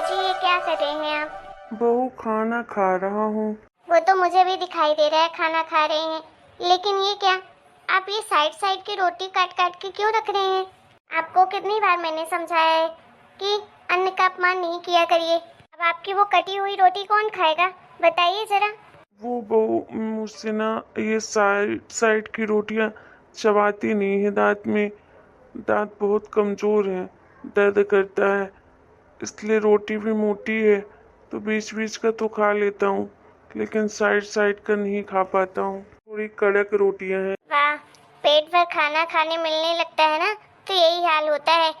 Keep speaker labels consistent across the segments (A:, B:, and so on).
A: जी ये क्या कर रहे हैं आप?
B: बहू खाना खा रहा हूँ।
A: वो तो मुझे भी दिखाई दे रहा है खाना खा रहे हैं, लेकिन ये क्या, आप ये साइड साइड की रोटी काट काट के क्यों रख रहे हैं? आपको कितनी बार मैंने समझाया है कि अन्न का अपमान नहीं किया करिए। अब आपकी वो कटी हुई रोटी कौन खाएगा, बताइए जरा।
B: वो बहू मुझसे ना ये साइड साइड की रोटियां चबाती नहीं है। दांत बहुत कमज़ोर हैं, दर्द करता है, इसलिए रोटी भी मोटी है तो बीच बीच का तो खा लेता हूँ, लेकिन साइड साइड का नहीं खा पाता हूँ। थोड़ी कड़क रोटियां हैं।
A: वाह, पेट भर खाना खाने मिलने लगता है ना तो यही हाल होता है।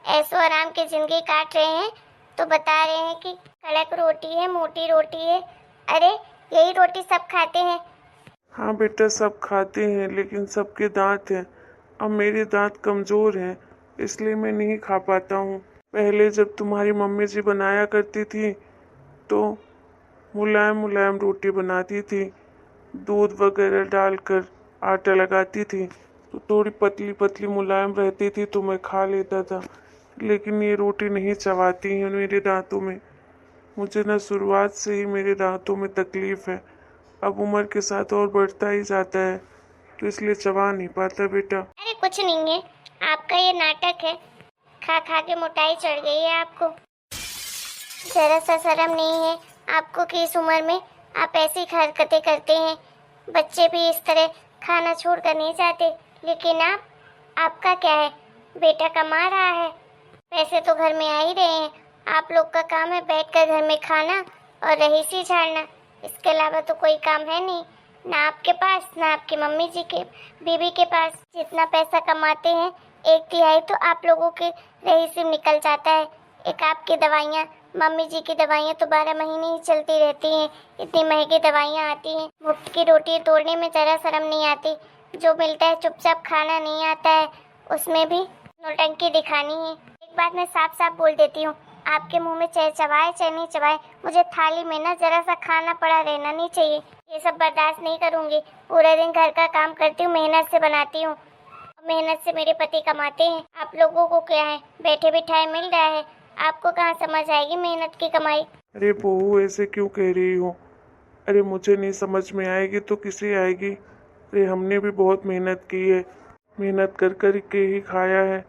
A: ऐसो आराम की जिंदगी काट रहे हैं तो बता रहे हैं कि कड़क रोटी है, मोटी रोटी है। अरे यही रोटी सब खाते हैं।
B: हाँ बेटा, सब खाते हैं, लेकिन सबके दांत हैं। अब मेरे दांत कमज़ोर हैं, इसलिए मैं नहीं खा पाता हूँ। पहले जब तुम्हारी मम्मी जी बनाया करती थी तो मुलायम मुलायम रोटी बनाती थी, दूध वगैरह डालकर आटा लगाती थी तो थोड़ी पतली पतली मुलायम रहती थी तो मैं खा लेता था। लेकिन ये रोटी नहीं चबाती है मेरे दांतों में। मुझे ना शुरुआत से ही मेरे दांतों में तकलीफ है, अब उम्र के साथ और बढ़ता ही जाता है तो इसलिए चबा नहीं पाता बेटा।
A: अरे कुछ नहीं है, आपका ये नाटक है। खा खा के मोटाई चढ़ गई है आपको। जरा सा शर्म नहीं है आपको कि इस उम्र में आप ऐसी हरकतें करते हैं। बच्चे भी इस तरह खाना छोड़ कर नहीं जाते, लेकिन आपका क्या है, बेटा कमा रहा है, पैसे तो घर में आ ही रहे हैं। आप लोग का काम है बैठकर घर में खाना और रहीसी झाड़ना, इसके अलावा तो कोई काम है नहीं, ना आपके पास ना आपकी मम्मी जी के बीबी के पास। जितना पैसा कमाते हैं एक तिहाई तो आप लोगों के रहीसी में निकल जाता है। एक आपकी दवाइयाँ, मम्मी जी की दवाइयाँ तो 12 महीने ही चलती रहती हैं। इतनी महंगी दवाइयाँ आती हैं, मुफ्त की रोटी तोड़ने में जरा शर्म नहीं आती। जो मिलता है चुपचाप खाना नहीं आता है, उसमें भी नौटंकी दिखानी है। एक बात मैं साफ साफ बोल देती हूँ, आपके मुंह में चाहे चबाए चाहे नहीं चबाए, मुझे थाली में ना जरा सा खाना पड़ा रहना नहीं चाहिए। ये सब बर्दाश्त नहीं करूँगी। पूरा दिन घर का काम करती हूँ, मेहनत से बनाती हूँ, मेहनत से मेरे पति कमाते हैं। आप लोगों को क्या है, बैठे बिठाए मिल रहा है, आपको कहाँ समझ आएगी मेहनत की कमाई।
B: अरे बहू, ऐसे क्यों कह रही हो? अरे मुझे नहीं समझ में आएगी तो किसे आएगी? अरे हमने भी बहुत मेहनत की है, मेहनत कर कर के ही खाया है।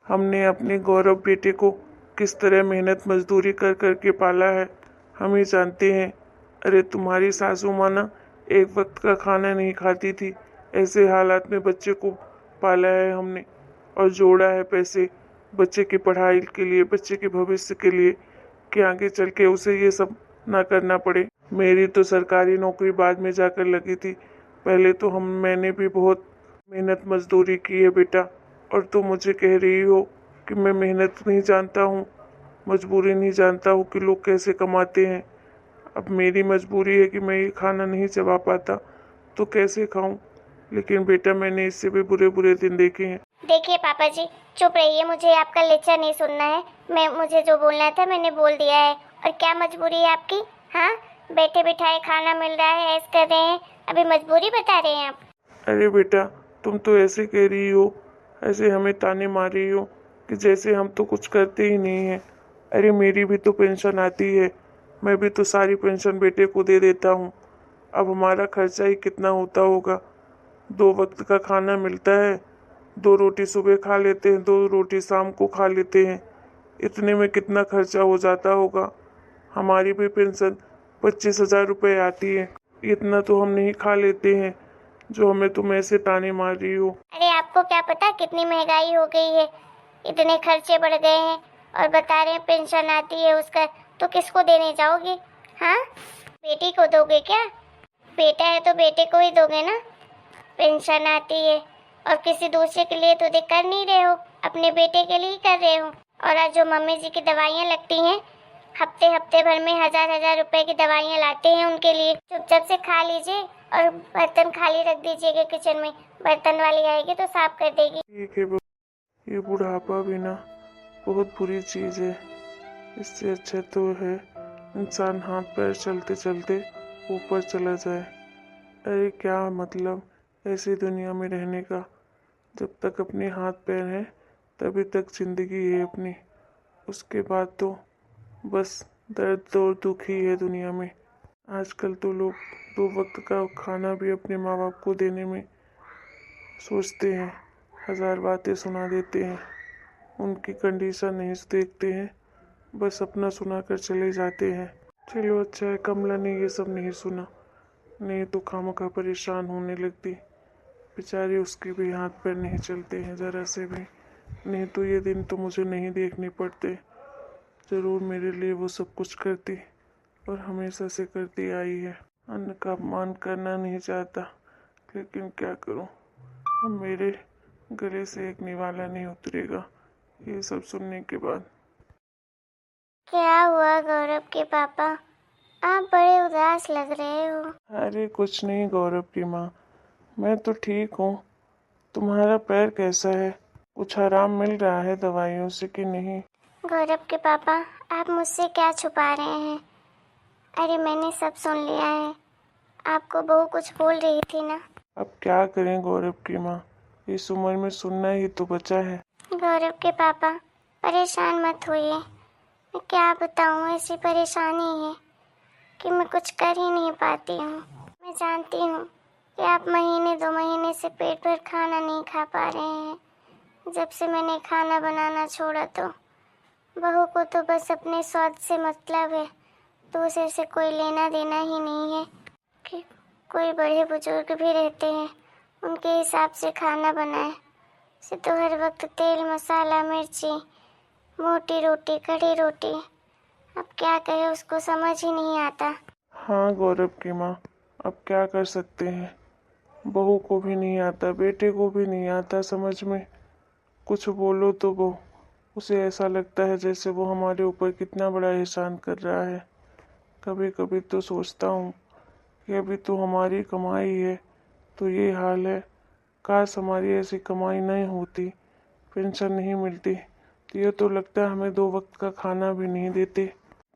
B: हमने अपने गौरव बेटे को किस तरह मेहनत मजदूरी कर कर के पाला है, हम ही जानते हैं। अरे तुम्हारी सासू माँ ना एक वक्त का खाना नहीं खाती थी, ऐसे हालात में बच्चे को पाला है हमने और जोड़ा है पैसे बच्चे की पढ़ाई के लिए, बच्चे के भविष्य के लिए, कि आगे चल के उसे ये सब ना करना पड़े। मेरी तो सरकारी नौकरी बाद में जाकर लगी थी, पहले तो मैंने भी बहुत मेहनत मजदूरी की है बेटा। और तुम मुझे कह रही हो कि मैं मेहनत नहीं जानता हूँ, मजबूरी नहीं जानता हूँ कि लोग कैसे कमाते हैं। अब मेरी मजबूरी है कि मैं ये खाना नहीं चबा पाता तो कैसे खाऊं? लेकिन बेटा, मैंने इससे भी बुरे बुरे दिन देखे हैं।
A: देखिए पापा जी, चुप रहिए, मुझे आपका लेक्चर नहीं सुनना है। मुझे जो बोलना था मैंने बोल दिया है। और क्या मजबूरी है आपकी? हाँ, बैठे बिठाए खाना मिल रहा है, ऐसे कर रहे हैं, अभी मजबूरी बता रहे हैं आप?
B: अरे बेटा, तुम तो ऐसे कह रही हो, ऐसे हमें ताने मार रही हो कि जैसे हम तो कुछ करते ही नहीं हैं। अरे मेरी भी तो पेंशन आती है, मैं भी तो सारी पेंशन बेटे को दे देता हूँ। अब हमारा खर्चा ही कितना होता होगा? 2 वक्त का खाना मिलता है, 2 रोटी सुबह खा लेते हैं, 2 रोटी शाम को खा लेते हैं, इतने में कितना खर्चा हो जाता होगा? हमारी भी पेंशन 25,000 रुपये आती है, इतना तो हम नहीं खा लेते हैं जो हमें तुम ऐसे ताने मार रही हो।
A: अरे आपको क्या पता कितनी महंगाई हो गई है, इतने खर्चे बढ़ गए हैं, और बता रहे हैं पेंशन आती है उसका, तो किसको देने जाओगे? हाँ, बेटी को दोगे क्या? बेटा है तो बेटे को ही दोगे ना। पेंशन आती है और किसी दूसरे के लिए तो कर नहीं रहे हो, अपने बेटे के लिए ही कर रहे हो। और आज जो मम्मी जी की दवाइयाँ लगती हैं, हफ्ते हफ्ते भर में 1000-1000 रुपए की दवाइयाँ लाते हैं उनके लिए। चुपचाप से खा लीजिए और बर्तन खाली रख दीजिएगा किचन में, बर्तन वाली आएगी तो साफ कर देगी।
B: ठीक है ये बुढ़ापा भी ना बहुत बुरी चीज़ है, इससे अच्छा तो है इंसान हाथ पैर चलते चलते ऊपर चला जाए। अरे क्या मतलब ऐसी दुनिया में रहने का? जब तक अपने हाथ पैर हैं तभी तक जिंदगी है अपनी, उसके बाद तो बस दर्द और दुख ही है दुनिया में। आजकल तो लोग 2 वक्त का खाना भी अपने माँ बाप को देने में सोचते हैं, 1000 बातें सुना देते हैं, उनकी कंडीशन नहीं देखते हैं, बस अपना सुना कर चले जाते हैं। चलो अच्छा है कमला ने ये सब नहीं सुना, नहीं तो खामखा परेशान होने लगती। बेचारी उसके भी हाथ पैर नहीं चलते हैं ज़रा से भी, नहीं तो ये दिन तो मुझे नहीं देखने पड़ते। ज़रूर मेरे लिए वो सब कुछ करती और हमेशा से करती आई है। अन्न का अपमान करना नहीं चाहता, लेकिन क्या करूं, अब मेरे गले से एक निवाला नहीं उतरेगा ये सब सुनने के बाद।
A: क्या हुआ गौरव के पापा? आप बड़े उदास लग रहे हो।
B: अरे कुछ नहीं गौरव की माँ, मैं तो ठीक हूँ। तुम्हारा पैर कैसा है? कुछ आराम मिल रहा है दवाइयों से कि नहीं?
A: गौरव के पापा, आप मुझसे क्या छुपा रहे हैं? अरे मैंने सब सुन लिया है। आपको बहू कुछ बोल रही थी ना।
B: अब क्या करें गौरव की माँ, इस उम्र में सुनना ही तो बचा है।
A: गौरव के पापा, परेशान मत होइए। मैं क्या बताऊँ, ऐसी परेशानी है कि मैं कुछ कर ही नहीं पाती हूँ। मैं जानती हूँ कि आप महीने 2 महीने से पेट भर खाना नहीं खा पा रहे हैं। जब से मैंने खाना बनाना छोड़ा तो बहू को तो बस अपने स्वाद से मतलब है, दूसरे से कोई लेना देना ही नहीं है। कि कोई बड़े बुजुर्ग भी रहते हैं, उनके हिसाब से खाना बनाए। से तो हर वक्त तेल मसाला मिर्ची, मोटी रोटी कड़ी रोटी। अब क्या कहे, उसको समझ ही नहीं आता।
B: हाँ गौरव की माँ, अब क्या कर सकते हैं, बहू को भी नहीं आता, बेटे को भी नहीं आता समझ में। कुछ बोलो तो वो उसे ऐसा लगता है जैसे वो हमारे ऊपर कितना बड़ा एहसान कर रहा है। कभी कभी तो सोचता हूँ कि अभी तो हमारी कमाई है तो ये हाल है, काश हमारी ऐसी कमाई नहीं होती, पेंशन नहीं मिलती तो ये तो लगता है हमें 2 वक्त का खाना भी नहीं देते।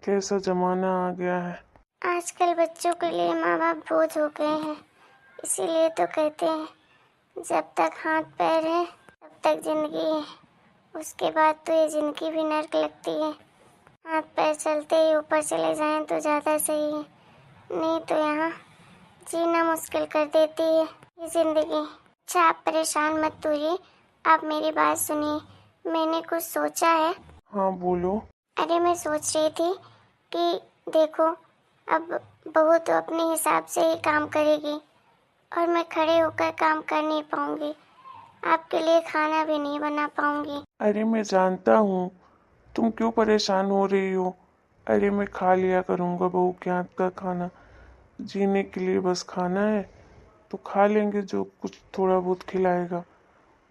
B: कैसा जमाना आ गया है।
A: आजकल बच्चों के लिए माँ बाप बोझ हो गए हैं। इसीलिए तो कहते हैं जब तक हाथ पैर है तब तक जिंदगी है, उसके बाद तो ये जिंदगी भी नर्क लगती है। हाथ पैर चलते ही ऊपर चले जाएं तो ज़्यादा सही है, नहीं तो यहाँ जीना मुश्किल कर देती है ये जिंदगी। अच्छा आप परेशान मत होइए, आप मेरी बात सुनिए। मैंने कुछ सोचा है।
B: हाँ बोलो।
A: अरे मैं सोच रही थी कि देखो, अब बहू तो अपने हिसाब से ही काम करेगी और मैं खड़े होकर काम कर नहीं पाऊंगी, आपके लिए खाना भी नहीं बना पाऊंगी।
B: अरे मैं जानता हूँ, तुम क्यों परेशान हो रही हो। अरे मैं खा लिया करूँगा बहू के हाथ का खाना, जीने के लिए बस खाना है तो खा लेंगे जो कुछ थोड़ा बहुत खिलाएगा।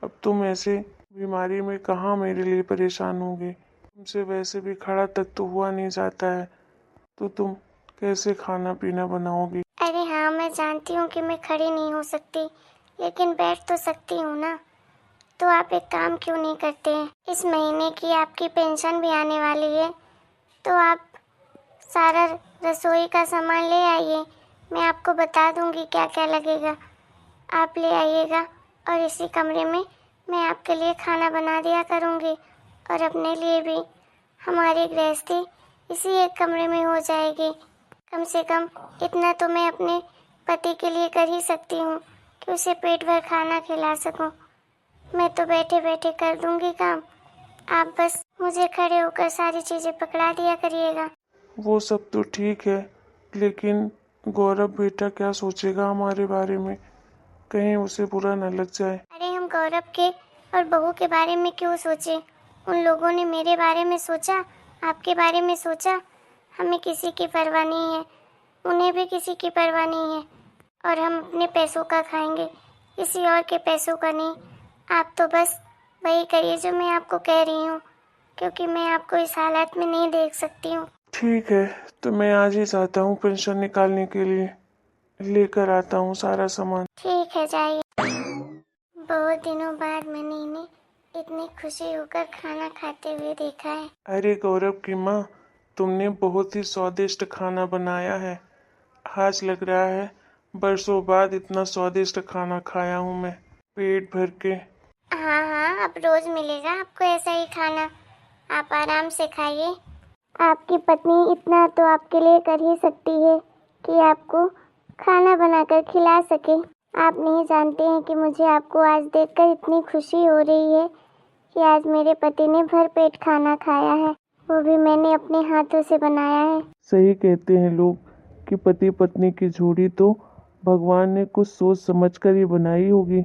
B: अब तुम ऐसे बीमारी में कहाँ मेरे लिए परेशान होगे, तुमसे वैसे भी खड़ा तक तो हुआ नहीं जाता है, तो तुम कैसे खाना पीना बनाओगी।
A: अरे हाँ, मैं जानती हूँ कि मैं खड़ी नहीं हो सकती, लेकिन बैठ तो सकती हूँ ना। तो आप एक काम क्यों नहीं करते हैं, इस महीने की आपकी पेंशन भी आने वाली है तो आप सारा रसोई का सामान ले आइए। मैं आपको बता दूंगी क्या क्या लगेगा, आप ले आइएगा और इसी कमरे में मैं आपके लिए खाना बना दिया करूंगी और अपने लिए भी। हमारी गृहस्थी इसी एक कमरे में हो जाएगी। कम से कम इतना तो मैं अपने पति के लिए कर ही सकती हूँ कि उसे पेट भर खाना खिला सकूँ। मैं तो बैठे बैठे कर दूंगी काम, आप बस मुझे खड़े होकर सारी चीज़ें पकड़ा दिया करिएगा।
B: वो सब तो ठीक है, लेकिन गौरव बेटा क्या सोचेगा हमारे बारे में, कहीं उसे बुरा न लग जाए।
A: अरे हम गौरव के और बहू के बारे में क्यों सोचे, उन लोगों ने मेरे बारे में सोचा, आपके बारे में सोचा। हमें किसी की परवाह नहीं है, उन्हें भी किसी की परवाह नहीं है, और हम अपने पैसों का खाएंगे, किसी और के पैसों का नहीं। आप तो बस वही करिए जो मैं आपको कह रही हूँ, क्योंकि मैं आपको इस हालत में नहीं देख सकती हूँ।
B: ठीक है, तो मैं आज ही चाहता हूँ पेंशन निकालने के लिए, लेकर आता हूँ सारा सामान।
A: ठीक है, जाइए। बहुत दिनों बाद मैंने इन्हें इतनी खुशी होकर खाना खाते हुए देखा है।
B: अरे गौरव की माँ, तुमने बहुत ही स्वादिष्ट खाना बनाया है। आज लग रहा है बरसों बाद इतना स्वादिष्ट खाना खाया हूँ मैं, पेट भर के।
A: हाँ हाँ, अब रोज मिलेगा आपको ऐसा ही खाना, आप आराम से खाइए। आपकी पत्नी इतना तो आपके लिए कर ही सकती है कि आपको खाना बनाकर खिला सके। आप नहीं जानते हैं कि मुझे आपको आज देखकर इतनी खुशी हो रही है कि आज मेरे पति ने भर पेट खाना खाया है, वो भी मैंने अपने हाथों से बनाया है।
B: सही कहते हैं लोग कि पति पत्नी की जोड़ी तो भगवान ने कुछ सोच समझकर ही बनाई होगी,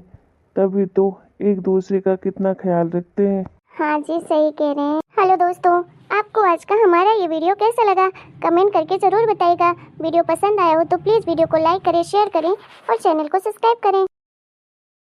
B: तभी तो एक दूसरे का कितना ख्याल रखते हैं।
A: हाँ जी, सही कह रहे हैं। हेलो दोस्तों, आपको आज का हमारा ये वीडियो कैसा लगा कमेंट करके ज़रूर बताइएगा। वीडियो पसंद आया हो तो प्लीज़ वीडियो को लाइक करें, शेयर करें और चैनल को सब्सक्राइब करें।